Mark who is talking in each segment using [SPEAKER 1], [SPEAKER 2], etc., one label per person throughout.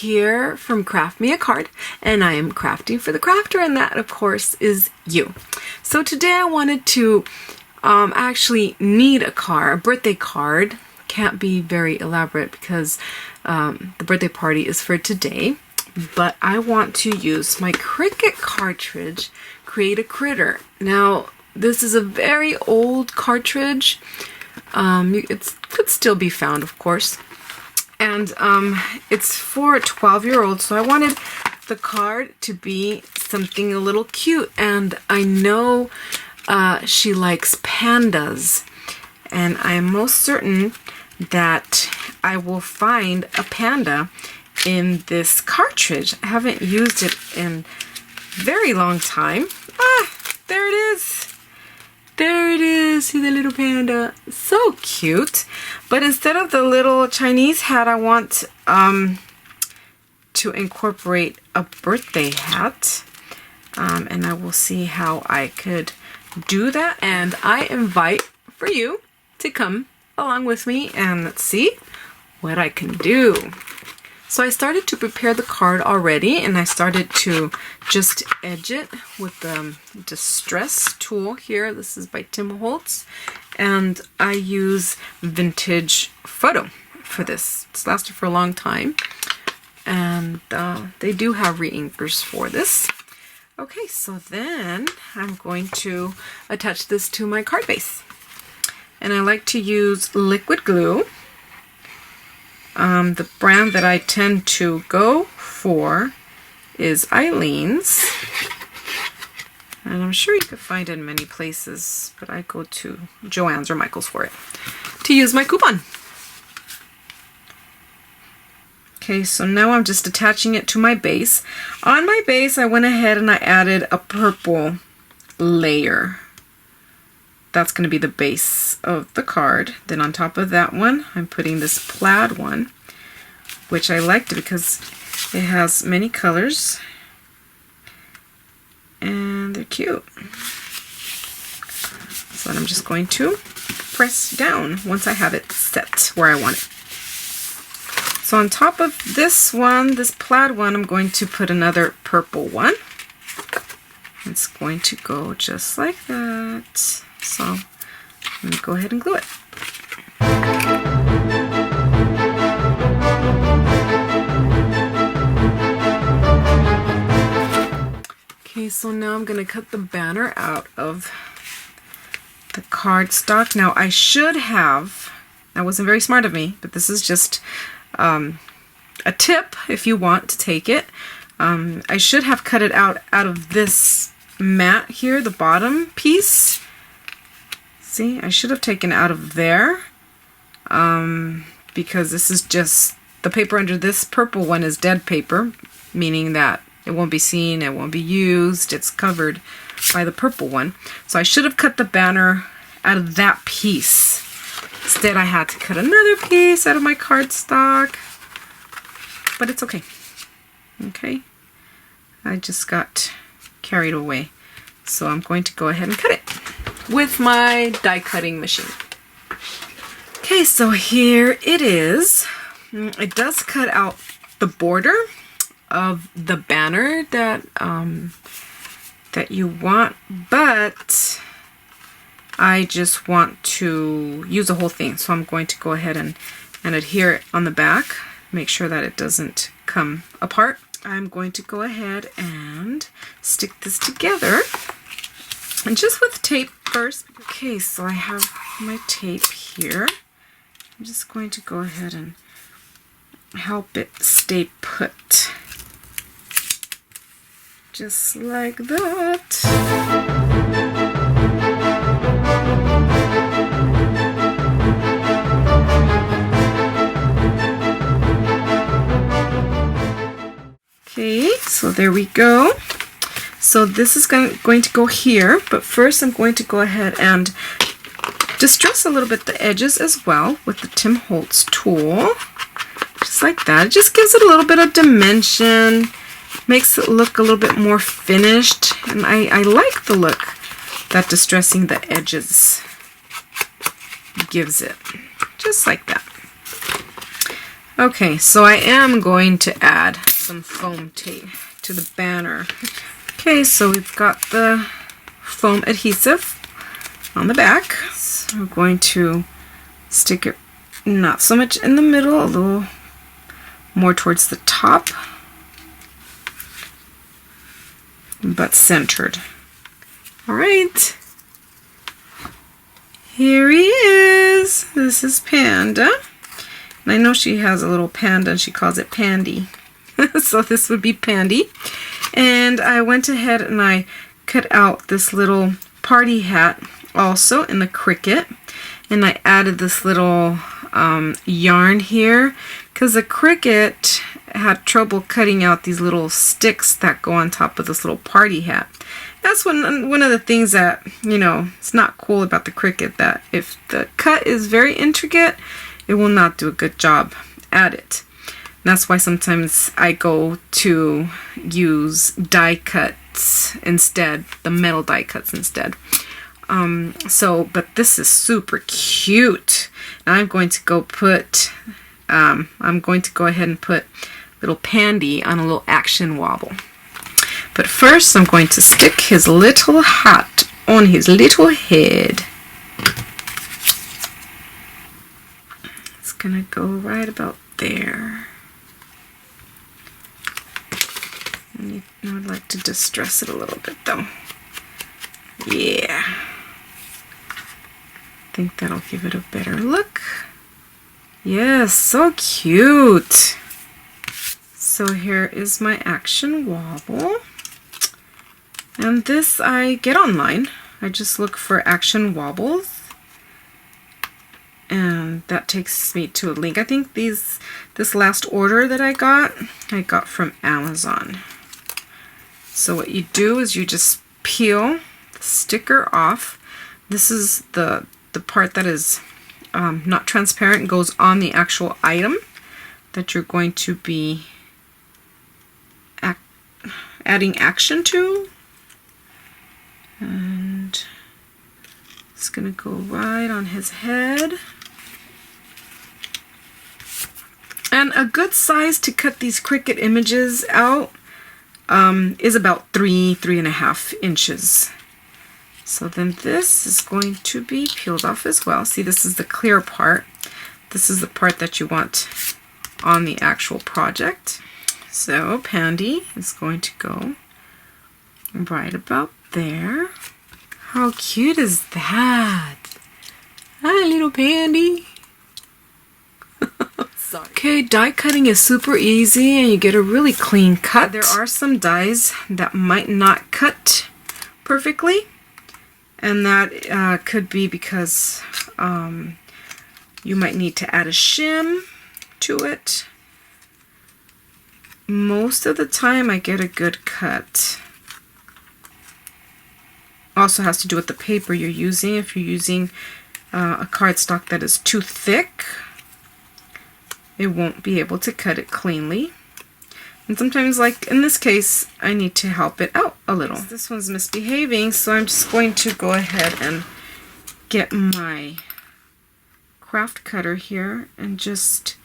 [SPEAKER 1] here from Craft Me a Card, and I am crafting for the crafter, and that of course is you. So today I wanted to actually need a card, a birthday card. Can't be very elaborate because the birthday party is for today, but I want to use my Cricut cartridge, create a critter. Now this is a very old cartridge. It could still be found, of course. And it's for a 12-year-old, so I wanted the card to be something a little cute. And I know she likes pandas, and I am most certain that I will find a panda in this cartridge. I haven't used it in a very long time. Ah, there it is. There it is. See the little panda? So cute. But instead of the little Chinese hat, I want to incorporate a birthday hat. And I will see how I could do that. And I invite for you to come along with me and let's see what I can do. So I started to prepare the card already, and I started to just edge it with the Distress tool here. This is by Holtz, and I use vintage photo for this. It's lasted for a long time, and they do have re-inkers for this. Okay, so then I'm going to attach this to my card base, and I like to use liquid glue. The brand that I tend to go for is Aleene's, and I'm sure you could find it in many places, but I go to Joann's or Michael's for it to use my coupon. Okay, so now I'm just attaching it to my base. On my base, I went ahead and I added a purple layer. That's going to be the base of the card. Then on top of that one, I'm putting this plaid one, which I liked because it has many colors and they're cute. So I'm just going to press down once I have it set where I want it. So on top of this one, this plaid one, I'm going to put another purple one. It's going to go just like that. So I'm going to go ahead and glue it. Okay, so now I'm going to cut the banner out of the cardstock. Now I should have, that wasn't very smart of me, but this is just a tip if you want to take it. I should have cut it out of this mat here, the bottom piece. See, I should have taken out of there because this is just, the paper under this purple one is dead paper, meaning that it won't be seen, it won't be used, it's covered by the purple one. So I should have cut the banner out of that piece. Instead I had to cut another piece out of my cardstock, but it's okay. Okay, I just got carried away. So I'm going to go ahead and cut it with my die cutting machine. Okay, so here it is. It does cut out the border of the banner that that you want, but I just want to use the whole thing. So I'm going to go ahead and adhere it on the back, make sure that it doesn't come apart. I'm going to go ahead and stick this together, and just with tape first. Okay, so I have my tape here. I'm just going to go ahead and help it stay put. Just like that. Okay, so there we go. So this is going to go here, but first I'm going to go ahead and distress a little bit the edges as well with the Holtz tool. Just like that. It just gives it a little bit of dimension, makes it look a little bit more finished, and I like the look that distressing the edges gives it. Just like that. Okay, so I am going to add some foam tape to the banner. Okay, so we've got the foam adhesive on the back. So we're going to stick it not so much in the middle, a little more towards the top, but centered. All right, here he is. This is Panda. And I know she has a little panda and she calls it Pandy. So this would be Pandy. And I went ahead and I cut out this little party hat also in the Cricut. And I added this little yarn here because the Cricut had trouble cutting out these little sticks that go on top of this little party hat. That's one of the things that, you know, it's not cool about the Cricut, that if the cut is very intricate, it will not do a good job at it. And that's why sometimes I go to use die cuts instead, the metal die cuts instead. But this is super cute. Now I'm going to go ahead and put little Pandy on a little Action Wobble. But first I'm going to stick his little hat on his little head. It's gonna go right about there. And I would like to distress it a little bit though. Yeah. I think that'll give it a better look. Yes, so cute. So here is my Action Wobble. And this I get online. I just look for Action Wobbles. And that takes me to a link. I think this last order that I got from Amazon. So what you do is you just peel the sticker off. This is the part that is not transparent, goes on the actual item that you're going to be adding action to. And it's going to go right on his head. And a good size to cut these Cricut images out is about 3.5 inches. So then this is going to be peeled off as well. See, this is the clear part. This is the part that you want on the actual project. So Pandy is going to go right about there. How cute is that? Hi, little Pandy. Okay, die cutting is super easy and you get a really clean cut. There are some dies that might not cut perfectly, and that could be because you might need to add a shim to it. Most of the time I get a good cut. Also has to do with the paper you're using. If you're using a cardstock that is too thick, it won't be able to cut it cleanly. And sometimes, like in this case, I need to help it out a little. This one's misbehaving, so I'm just going to go ahead and get my craft cutter here and just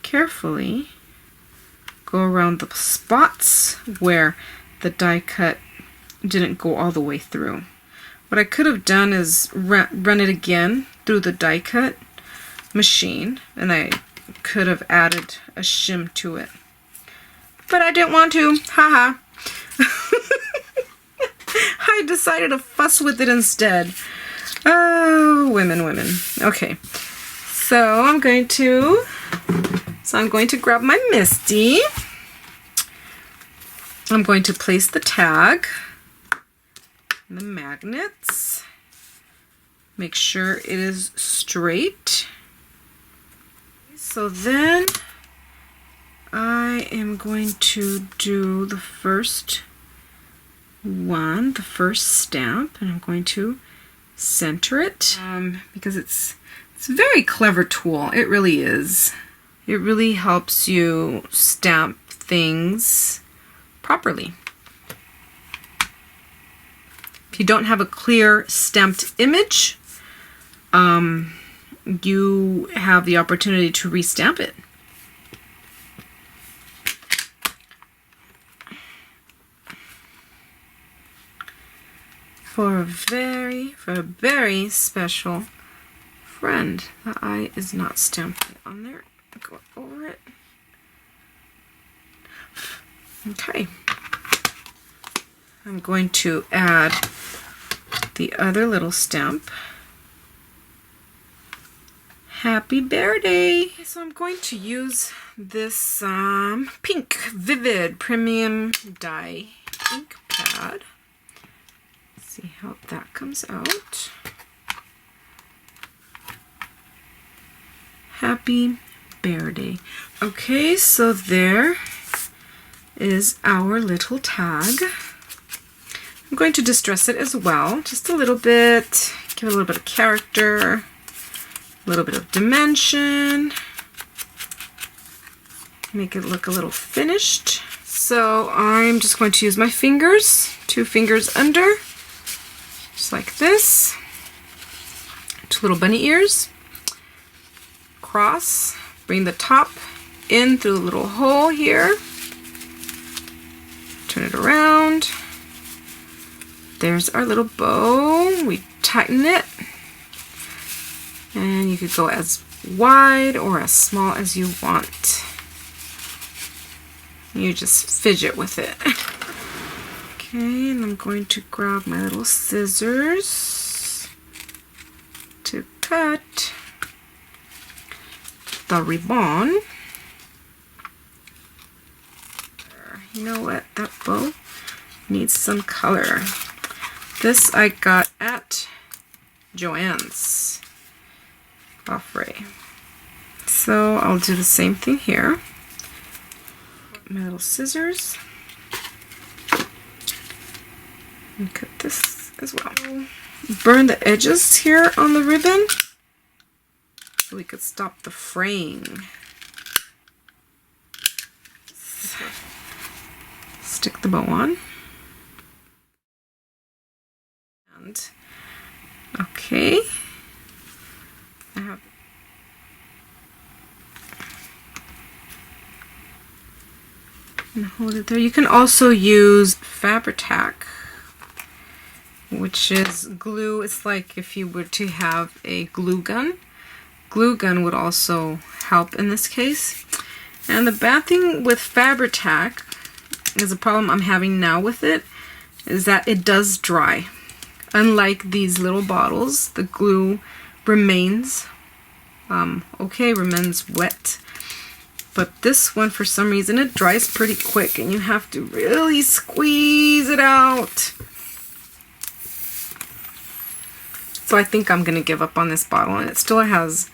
[SPEAKER 1] carefully go around the spots where the die cut didn't go all the way through. What I could have done is run it again through the die cut machine, and I could have added a shim to it, but I didn't want to. Haha. I decided to fuss with it instead. Oh, women. Okay, so I'm going to grab my Misty. I'm going to place the tag and the magnets. Make sure it is straight. So then I am going to do the first one, the first stamp, and I'm going to center it because it's a very clever tool. It really is. It really helps you stamp things properly. If you don't have a clear stamped image, you have the opportunity to restamp it. for a very special friend. The eye is not stamped on there. Go over it. Okay. I'm going to add the other little stamp. Happy Bear Day! So I'm going to use this pink Vivid Premium Dye ink pad. See how that comes out. Happy Bear Day. Okay, so there is our little tag. I'm going to distress it as well, just a little bit, give it a little bit of character, a little bit of dimension, make it look a little finished. So I'm just going to use my fingers, 2 fingers under, just like this, 2 little bunny ears, cross, bring the top in through the little hole here, turn it around. There's our little bow. We tighten it. And you could go as wide or as small as you want. You just fidget with it. Okay, and I'm going to grab my little scissors to cut the ribbon. You know what? That bow needs some color. This I got at Joann's Offray. So I'll do the same thing here. My little scissors. And cut this as well. Burn the edges here on the ribbon so we could stop the fraying. Stick the bow on. And okay. I have and hold it there. You can also use Fabri-Tac, which is glue. It's like if you were to have a glue gun. Glue gun would also help in this case. And the bad thing with Fabri-Tac is a problem I'm having now with it is that it does dry. Unlike these little bottles, the glue remains remains wet. But this one, for some reason, it dries pretty quick and you have to really squeeze it out. So I think I'm gonna give up on this bottle, and it still has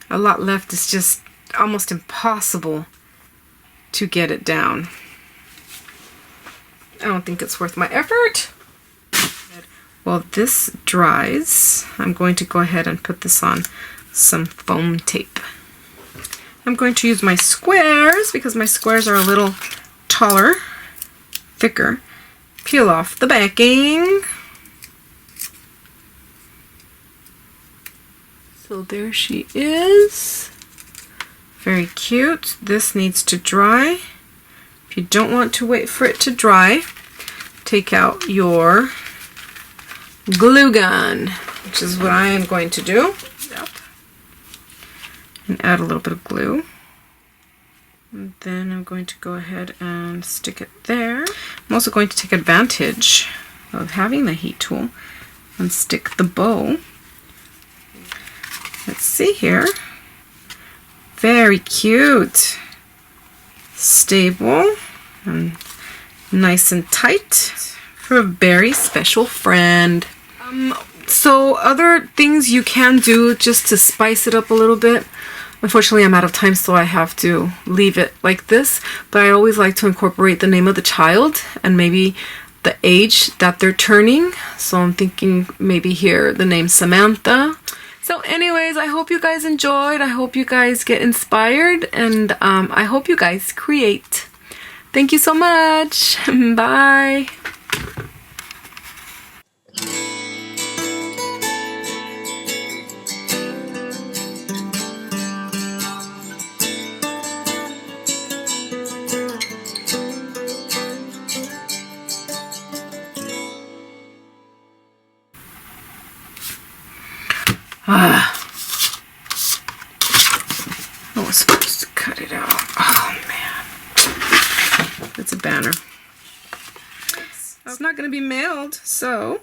[SPEAKER 1] a lot left. It's just almost impossible to get it down. I don't think it's worth my effort. While this dries, I'm going to go ahead and put this on some foam tape. I'm going to use my squares because my squares are a little taller, thicker. Peel off the backing. So there she is. Very cute. This needs to dry. If you don't want to wait for it to dry, take out your glue gun, which is what I am going to do. Yep. And add a little bit of glue. And then I'm going to go ahead and stick it there. I'm also going to take advantage of having the heat tool and stick the bow. Let's see here. Very cute. Stable and nice and tight for a very special friend. So other things you can do just to spice it up a little bit. Unfortunately, I'm out of time, so I have to leave it like this. But I always like to incorporate the name of the child and maybe the age that they're turning. So I'm thinking maybe here the name Samantha. So anyways, I hope you guys enjoyed. I hope you guys get inspired, and I hope you guys create. Thank you so much. Bye. I was supposed to cut it out. Oh man. It's a banner. It's not going to be mailed, so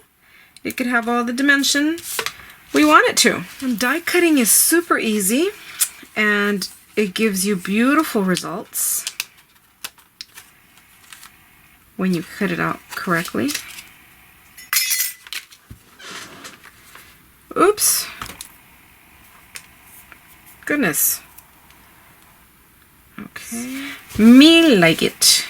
[SPEAKER 1] it could have all the dimension we want it to. And die cutting is super easy, and it gives you beautiful results when you cut it out correctly. Oops. Goodness. Okay. Me like it.